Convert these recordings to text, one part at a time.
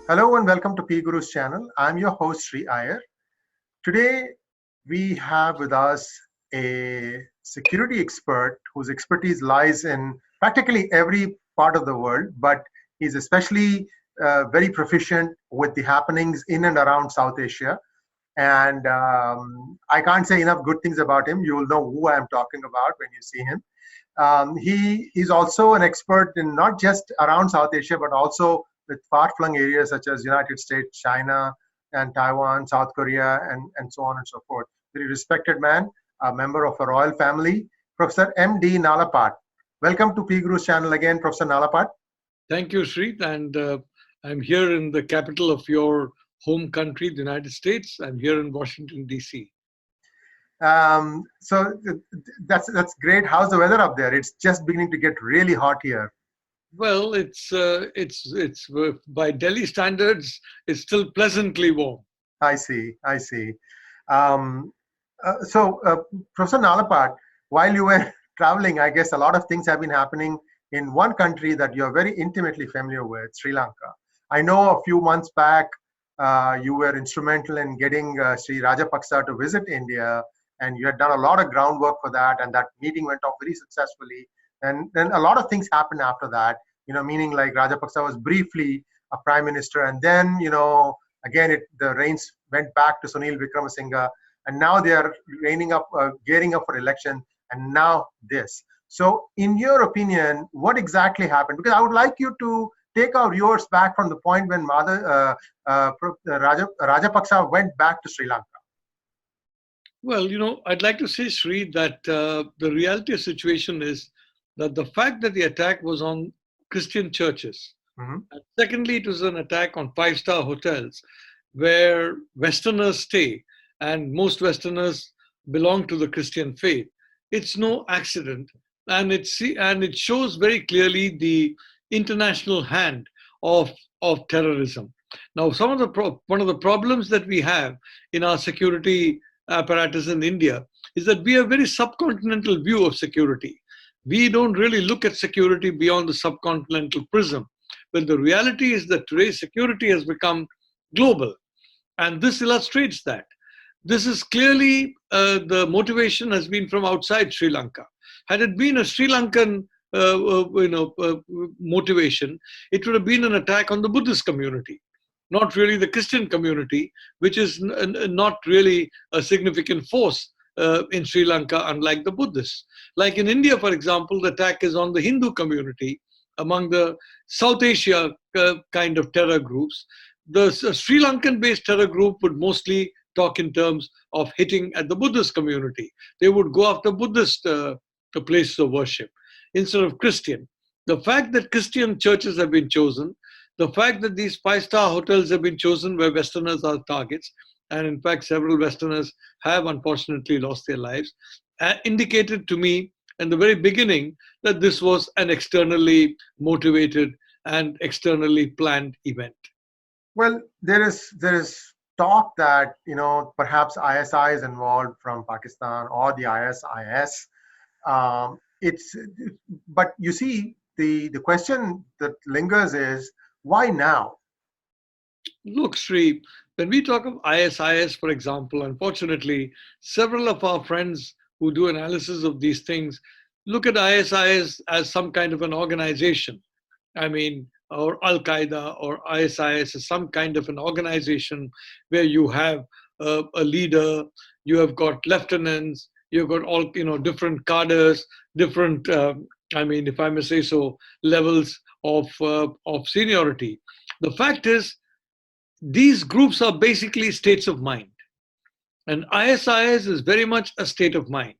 Hello and welcome to PGurus channel. I'm your host Sri Iyer. Today we have with us a security expert whose expertise lies in practically every part of the world, but he's especially very proficient with the happenings in and around South Asia. And I can't say enough good things about him. You will know who I'm talking about when you see him. He is also an expert in not just around South Asia, but also with far-flung areas such as United States, China, and Taiwan, South Korea, and so on and so forth. Very respected man, a member of a royal family, Professor M D Nalapat. Welcome to PGurus channel again, Professor Nalapat. Thank you, Sri. And I'm here in the capital of your home country, the United States. I'm here in Washington, D.C. So that's great. How's the weather up there? It's just beginning to get really hot here. Well, it's by Delhi standards, it's still pleasantly warm. I see. Professor Nalapat, while you were traveling, I guess a lot of things have been happening in one country that you're very intimately familiar with, Sri Lanka. I know a few months back, you were instrumental in getting Sri Rajapaksa to visit India, and you had done a lot of groundwork for that, and that meeting went off very successfully. And then a lot of things happened after that, meaning like Rajapaksa was briefly a prime minister. And then, again, the reins went back to Sunil Wickremesinghe. And now they are gearing up for election. And now this. So in your opinion, what exactly happened? Because I would like you to take our viewers back from the point when Rajapaksa went back to Sri Lanka. Well, I'd like to say, Sri, that the reality of the situation is that the fact that the attack was on Christian churches, and secondly, it was an attack on five-star hotels where Westerners stay, and most Westerners belong to the Christian faith. It's no accident, and it shows very clearly the international hand of terrorism. Now, one of the problems that we have in our security apparatus in India is that we have a very subcontinental view of security. We don't really look at security beyond the subcontinental prism. But the reality is that today security has become global. And this illustrates that. This is clearly the motivation has been from outside Sri Lanka. Had it been a Sri Lankan motivation, it would have been an attack on the Buddhist community, not really the Christian community, which is not really a significant force in Sri Lanka, unlike the Buddhists. Like in India, for example, the attack is on the Hindu community among the South Asia kind of terror groups. The Sri Lankan-based terror group would mostly talk in terms of hitting at the Buddhist community. They would go after Buddhist places of worship instead of Christian. The fact that Christian churches have been chosen, the fact that these five-star hotels have been chosen where Westerners are targets, and in fact, several Westerners have unfortunately lost their lives, indicated to me in the very beginning that this was an externally motivated and externally planned event. Well, there is talk that perhaps ISI is involved from Pakistan or the ISIS. But you see, the question that lingers is why now? Look, Sri, when we talk of ISIS, for example, unfortunately, several of our friends who do analysis of these things look at ISIS as some kind of an organization. I mean, or Al-Qaeda or ISIS is some kind of an organization where you have a leader, you have got lieutenants, you've got all different cadres, different, if I may say so, levels of seniority. The fact is, these groups are basically states of mind. And ISIS is very much a state of mind.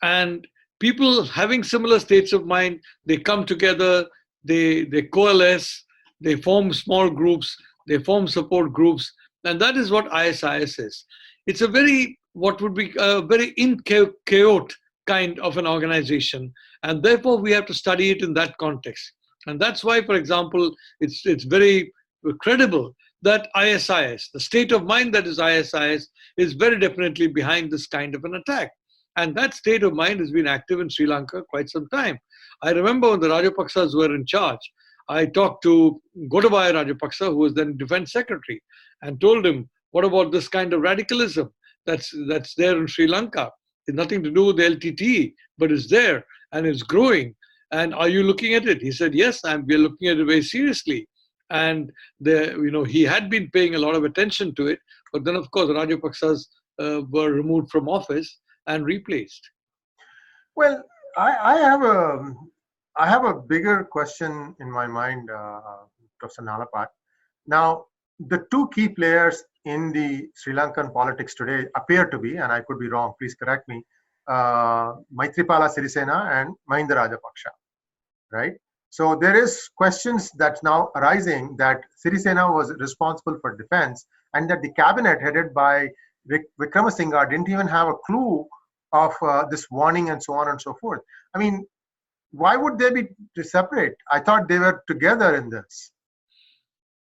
And people having similar states of mind, they come together, they coalesce, they form small groups, they form support groups. And that is what ISIS is. It's what would be a very chaotic kind of an organization. And therefore, we have to study it in that context. And that's why, for example, it's very credible that ISIS, the state of mind that is ISIS, is very definitely behind this kind of an attack. And that state of mind has been active in Sri Lanka quite some time. I remember when the Rajapaksas were in charge, I talked to Gotabaya Rajapaksa, who was then defense secretary, and told him, what about this kind of radicalism that's there in Sri Lanka? It's nothing to do with the LTTE, but it's there and it's growing. And are you looking at it? He said, yes, we're looking at it very seriously. And he had been paying a lot of attention to it, but then of course Rajapaksas were removed from office and replaced. Well, I have a bigger question in my mind, Professor Nalapat. Now, the two key players in the Sri Lankan politics today appear to be, and I could be wrong, please correct me, Maithripala Sirisena and Mahinda Rajapaksa, right? So there is questions that's now arising that Sirisena was responsible for defense and that the cabinet headed by Wickramasinghe didn't even have a clue of this warning and so on and so forth. I mean, why would they be separate? I thought they were together in this.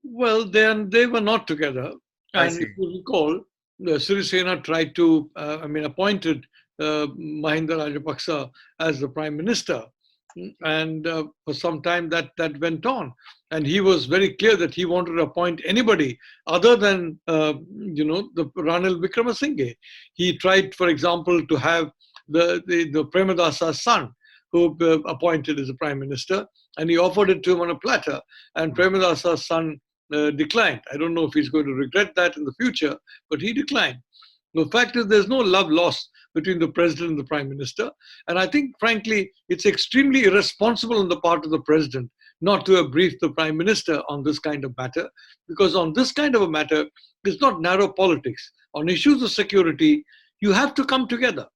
Well, then they were not together. And if you recall, Sirisena tried to, appointed Mahinda Rajapaksa as the prime minister. And for some time that went on. And he was very clear that he wanted to appoint anybody other than, the Ranil Wickramasinghe. He tried, for example, to have the Premadasa's son, who appointed as the prime minister, and he offered it to him on a platter, and Premadasa's son declined. I don't know if he's going to regret that in the future, but he declined. The fact is there's no love lost between the president and the prime minister. And I think, frankly, it's extremely irresponsible on the part of the president not to have briefed the prime minister on this kind of matter, because on this kind of a matter, it's not narrow politics. On issues of security, you have to come together.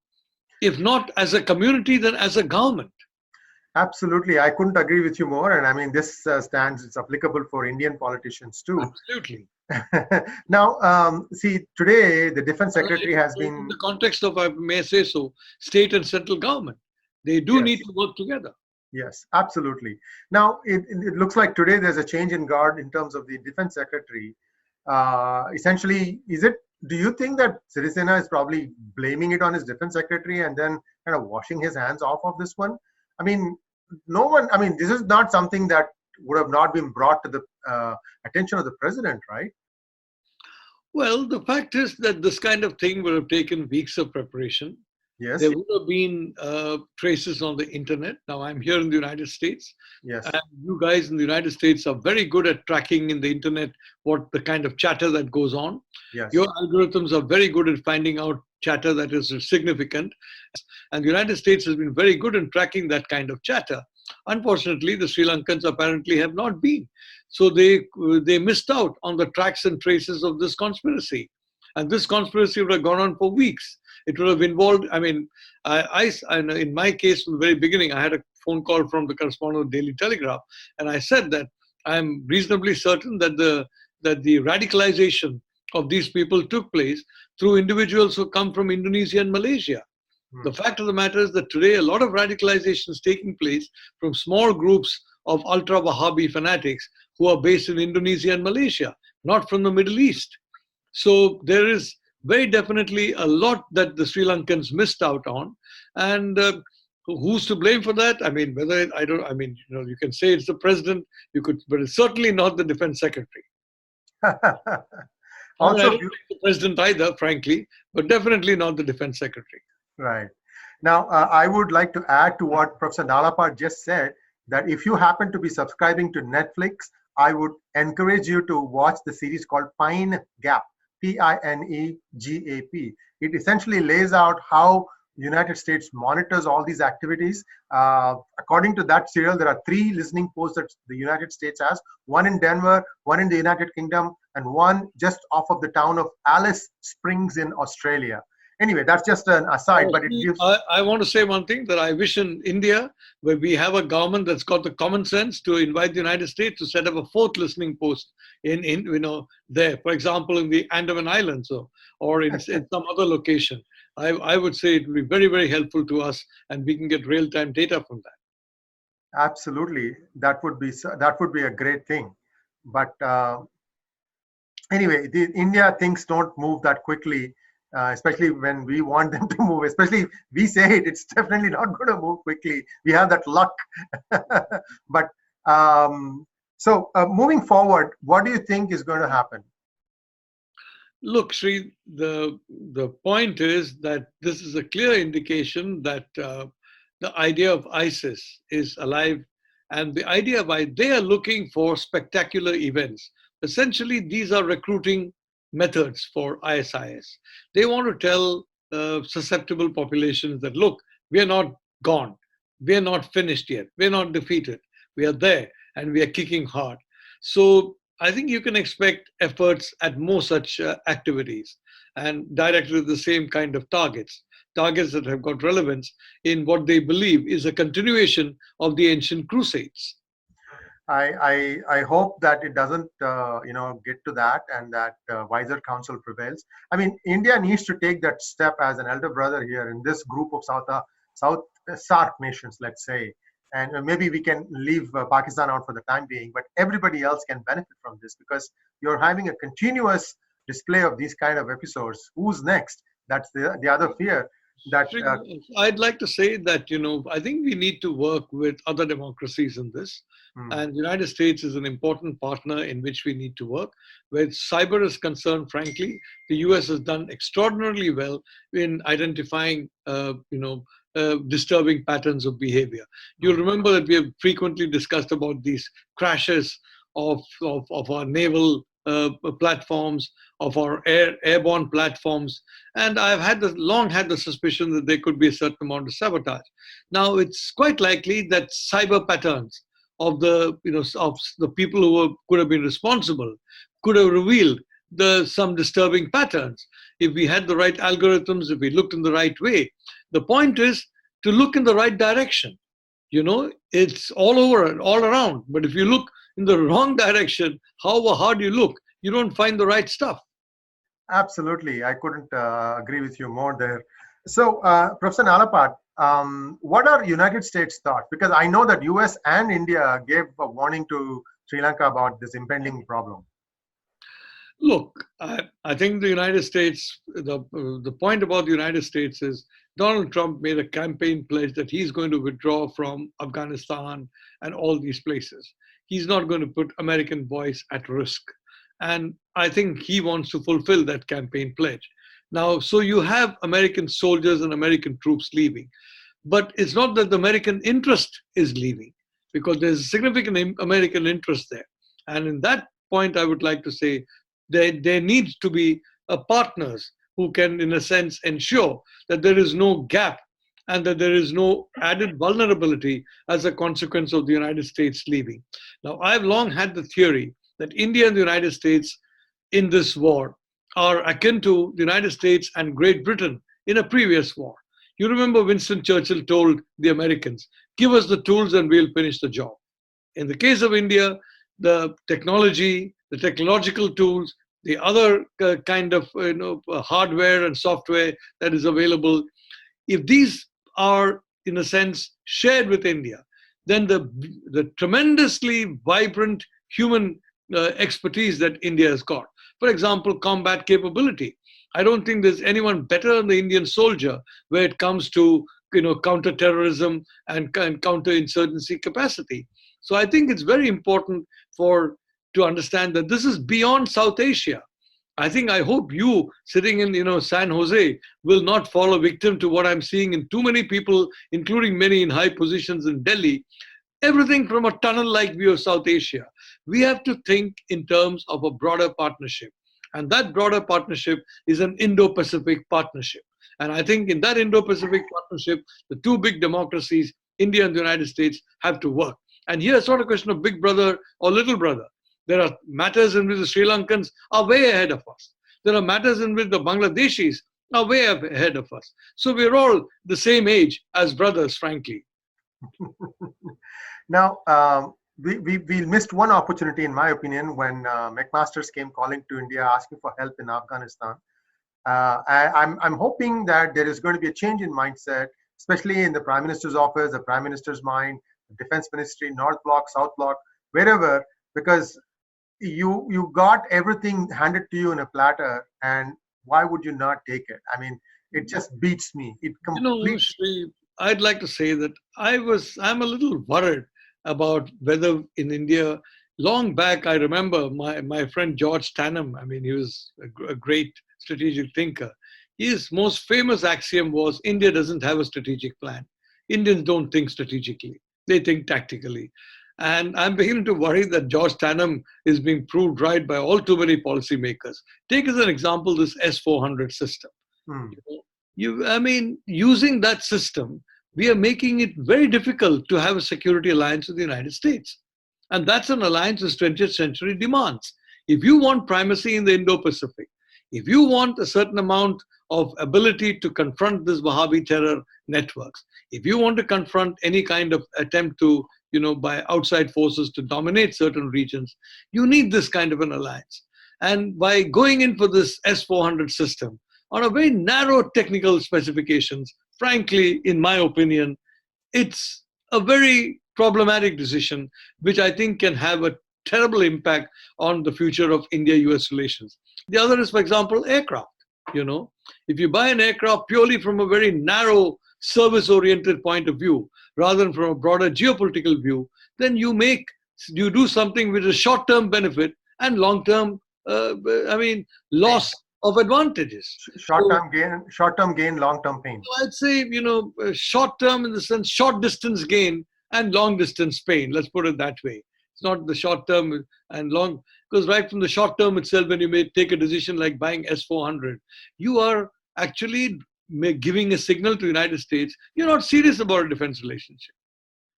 If not as a community, then as a government. Absolutely. I couldn't agree with you more. And I mean, this stands, it's applicable for Indian politicians too. Absolutely. Now, see, today the defense secretary has been... In the context of, I may say so, state and central government. They do need to work together. Yes, absolutely. Now, it looks like today there's a change in guard in terms of the defense secretary. Essentially, do you think that Sirisena is probably blaming it on his defense secretary and then kind of washing his hands off of this one? I mean, this is not something that would have not been brought to the attention of the president, right? Well, the fact is that this kind of thing would have taken weeks of preparation. Yes. There would have been traces on the internet. Now, I'm here in the United States. Yes. And you guys in the United States are very good at tracking in the internet what the kind of chatter that goes on. Yes. Your algorithms are very good at finding out chatter that is significant. And the United States has been very good in tracking that kind of chatter. Unfortunately, the Sri Lankans apparently have not been. So they missed out on the tracks and traces of this conspiracy. And this conspiracy would have gone on for weeks. It would have involved, in my case, from the very beginning, I had a phone call from the correspondent of the Daily Telegraph, and I said that I'm reasonably certain that the radicalization of these people took place through individuals who come from Indonesia and Malaysia. The fact of the matter is that today a lot of radicalization is taking place from small groups of ultra-Wahhabi fanatics who are based in Indonesia and Malaysia, not from the Middle East. So there is very definitely a lot that the Sri Lankans missed out on. And who's to blame for that? You can say it's the president, but it's certainly not the defense secretary. Also, I don't think the president either, frankly, but definitely not the defense secretary. Right. Now, I would like to add to what Professor Nalapat just said, that if you happen to be subscribing to Netflix, I would encourage you to watch the series called Pine Gap, PINEGAP. It essentially lays out how the United States monitors all these activities. According to that serial, there are 3 listening posts that the United States has, one in Denver, one in the United Kingdom, and one just off of the town of Alice Springs in Australia. Anyway, that's just an aside, but it gives... I want to say one thing, that I wish in India, where we have a government that's got the common sense to invite the United States to set up a 4th listening post in there, for example, in the Andaman Islands or in some other location. I would say it would be very, very helpful to us, and we can get real-time data from that. Absolutely, that would be a great thing. But anyway, India things don't move that quickly. especially when we want them to move. Especially we say it's definitely not going to move quickly. We have that luck. But moving forward, what do you think is going to happen? Look, Sri, the point is that this is a clear indication that the idea of ISIS is alive, and the idea of they are looking for spectacular events. Essentially, these are recruiting methods for ISIS. They want to tell susceptible populations that look, we are not gone, we are not finished yet, we are not defeated, we are there, and we are kicking hard. So I think you can expect efforts at more such activities and directed at the same kind of targets that have got relevance in what they believe is a continuation of the ancient crusades. I hope that it doesn't get to that, and that wiser counsel prevails. I mean, India needs to take that step as an elder brother here in this group of South SARC nations, let's say, and maybe we can leave Pakistan out for the time being, but everybody else can benefit from this, because you're having a continuous display of these kind of episodes. Who's next? That's the other fear. That I'd like to say that, I think we need to work with other democracies in this. And the United States is an important partner in which we need to work. Where cyber is concerned, frankly, the US has done extraordinarily well in identifying, disturbing patterns of behavior. You'll remember that we have frequently discussed about these crashes of our naval platforms, of our airborne platforms, and I've long had the suspicion that there could be a certain amount of sabotage. Now, it's quite likely that cyber patterns of the people who could have been responsible could have revealed some disturbing patterns if we had the right algorithms, if we looked in the right way. The point is to look in the right direction. It's all over and all around, but if you look in the wrong direction, however hard you look, you don't find the right stuff. Absolutely, I couldn't agree with you more there. So, Professor Nalapat, what are United States thoughts? Because I know that US and India gave a warning to Sri Lanka about this impending problem. Look, I think the United States, the point about the United States is Donald Trump made a campaign pledge that he's going to withdraw from Afghanistan and all these places. He's not going to put American boys at risk. And I think he wants to fulfill that campaign pledge. Now, so you have American soldiers and American troops leaving. But it's not that the American interest is leaving, because there's a significant American interest there. And in that point, I would like to say there needs to be partners who can, in a sense, ensure that there is no gap and that there is no added vulnerability as a consequence of the United States leaving. Now, I've long had the theory that India and the United States in this war are akin to the United States and Great Britain in a previous war. You remember Winston Churchill told the Americans, give us the tools and we'll finish the job. In the case of India, the technology, the technological tools, the other kind of hardware and software that is available, if these are, in a sense, shared with India, then the tremendously vibrant human expertise that India has got. For example, combat capability. I don't think there's anyone better than the Indian soldier when it comes to counter-terrorism and counter-insurgency capacity. So I think it's very important to understand that this is beyond South Asia. I hope you sitting in San Jose will not fall a victim to what I'm seeing in too many people, including many in high positions in Delhi. Everything from a tunnel-like view of South Asia. We have to think in terms of a broader partnership. And that broader partnership is an Indo-Pacific partnership. And I think in that Indo-Pacific partnership, the two big democracies, India and the United States, have to work. And here it's not a question of big brother or little brother. There are matters in which the Sri Lankans are way ahead of us. There are matters in which the Bangladeshis are way ahead of us. So we're all the same age as brothers, frankly. Now, we missed one opportunity, in my opinion, when McMasters came calling to India asking for help in Afghanistan. I'm hoping that there is going to be a change in mindset, especially in the Prime Minister's office, the Prime Minister's mind, the Defense Ministry, North Bloc, South Bloc, wherever, because you got everything handed to you in a platter, and why would you not take it? I mean, it just beats me. It completely. Shri, I'd like to say that I'm a little worried about whether in India, long back, I remember my friend George Tanham, I mean, he was a great strategic thinker. His most famous axiom was India doesn't have a strategic plan. Indians don't think strategically, they think tactically. And I'm beginning to worry that George Tanham is being proved right by all too many policymakers. Take as an example this S-400 system. Hmm. I mean, using that system, we are making it very difficult to have a security alliance with the United States. And that's an alliance as 20th century demands. If you want primacy in the Indo-Pacific, if you want a certain amount of ability to confront this Wahhabi terror networks, if you want to confront any kind of attempt to, by outside forces to dominate certain regions, you need this kind of an alliance. And by going in for this S-400 system, on a very narrow technical specifications, frankly, in my opinion, it's a very problematic decision, which I think can have a terrible impact on the future of India-US relations. The other is, for example, aircraft. If you buy an aircraft purely from a very narrow service-oriented point of view, rather than from a broader geopolitical view, then you do something with a short-term benefit and long-term, loss of advantages. Short-term gain, long-term pain. So I'd say, short-term in the sense, short-distance gain and long-distance pain. Let's put it that way. It's not the short-term and long, because right from the short-term itself, when you may take a decision like buying S-400, you are actually giving a signal to the United States, you're not serious about a defense relationship.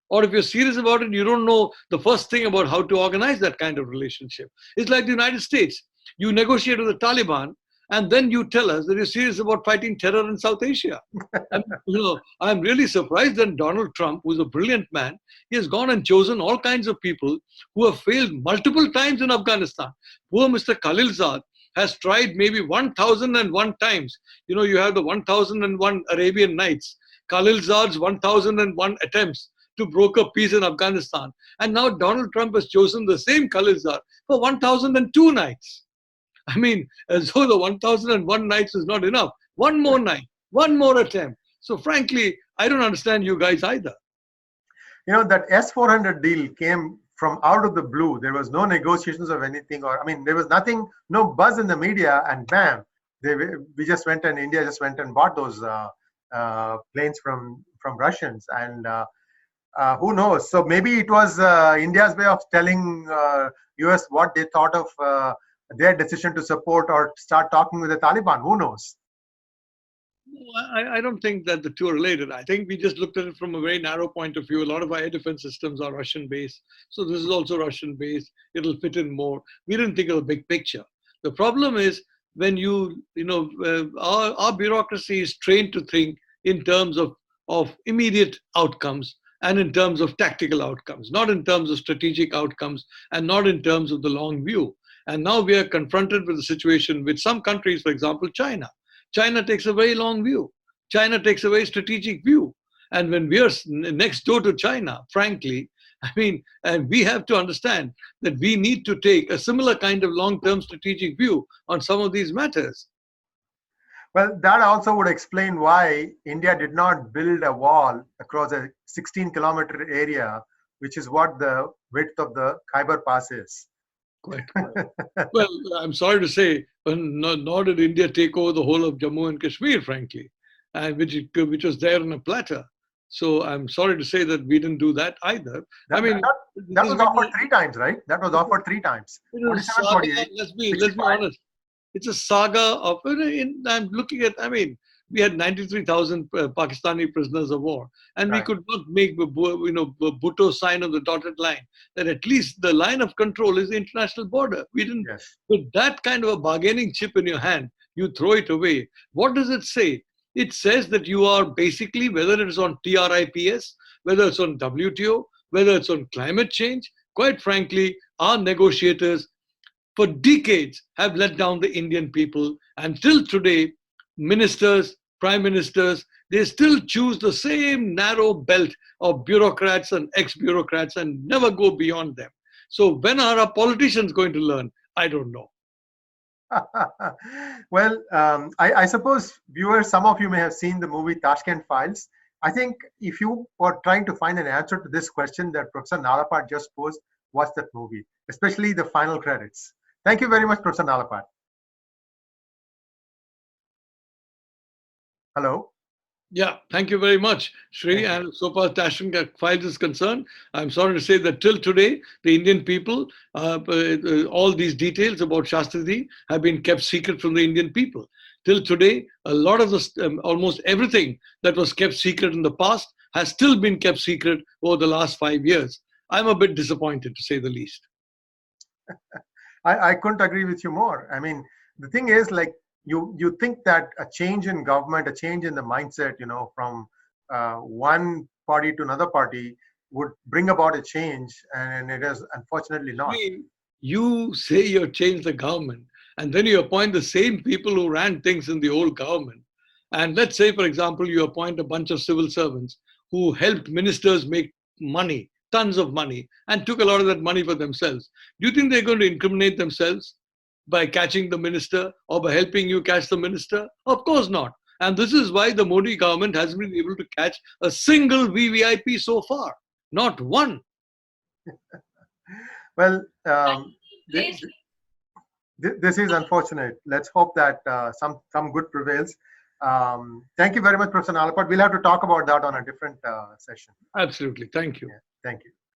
Or if you're serious about it, you don't know the first thing about how to organize that kind of relationship. It's like the United States. You negotiate with the Taliban, and then you tell us that you're serious about fighting terror in South Asia. And, I'm really surprised that Donald Trump, who's a brilliant man, he has gone and chosen all kinds of people who have failed multiple times in Afghanistan. Poor Mr. Khalilzad has tried maybe 1,001 times. You have the 1,001 Arabian Nights, Khalilzad's 1,001 attempts to broker peace in Afghanistan. And now Donald Trump has chosen the same Khalilzad for 1,002 nights. I mean, as though the 1,001 nights is not enough. One more night, one more attempt. So frankly, I don't understand you guys either. That S-400 deal came from out of the blue. There was no negotiations of anything, there was nothing, no buzz in the media, and bam, India just went and bought those planes from Russians, and who knows? So maybe it was India's way of telling US what they thought of their decision to support or start talking with the Taliban. Who knows? I don't think that the two are related. I think we just looked at it from a very narrow point of view. A lot of our air defense systems are Russian-based. So this is also Russian-based. It'll fit in more. We didn't think of the big picture. The problem is when our bureaucracy is trained to think in terms of immediate outcomes and in terms of tactical outcomes, not in terms of strategic outcomes and not in terms of the long view. And now we are confronted with a situation with some countries, for example, China. China takes a very long view. China takes a very strategic view. And when we are next door to China, frankly, and we have to understand that we need to take a similar kind of long-term strategic view on some of these matters. Well, that also would explain why India did not build a wall across a 16-kilometer area, which is what the width of the Khyber Pass is. Quite. Well, I'm sorry to say, nor did India take over the whole of Jammu and Kashmir, frankly, which was there on a platter. So I'm sorry to say that we didn't do that either. That was offered 3 times, right? That was offered 3 times. Let's be honest. It's a saga of. I'm looking at. We had 93,000 Pakistani prisoners of war, and we could not make Bhutto sign on the dotted line that at least the line of control is the international border. We didn't. Yes. With that kind of a bargaining chip in your hand, you throw it away. What does it say? It says that you are basically, whether it is on TRIPS, whether it's on WTO, whether it's on climate change, quite frankly, our negotiators for decades have let down the Indian people. Until today, ministers, prime ministers, they still choose the same narrow belt of bureaucrats and ex-bureaucrats and never go beyond them. So when are our politicians going to learn? I don't know. Well, I suppose viewers, some of you may have seen the movie Tashkent Files. I think if you were trying to find an answer to this question that Professor Nalapat just posed, watch that movie, especially the final credits. Thank you very much, Professor Nalapat. Hello. Yeah, thank you very much, Sri. Thank you. And so far as Tashkent Files is concerned, I'm sorry to say that till today, the Indian people, all these details about Shastriji have been kept secret from the Indian people. Till today, a lot of the, almost everything that was kept secret in the past has still been kept secret over the last 5 years. I'm a bit disappointed, to say the least. I couldn't agree with you more. I mean, the thing is, like, you think that a change in government, a change in the mindset, from one party to another party would bring about a change, and it is unfortunately not. You say you change the government, and then you appoint the same people who ran things in the old government. And let's say, for example, you appoint a bunch of civil servants who helped ministers make money, tons of money, and took a lot of that money for themselves. Do you think they're going to incriminate themselves by catching the minister or by helping you catch the minister? Of course not. And this is why the Modi government hasn't been able to catch a single VVIP so far. Not one. Well, this is unfortunate. Let's hope that some good prevails. Thank you very much, Professor Nalapat. We'll have to talk about that on a different session. Absolutely. Thank you. Yeah, thank you.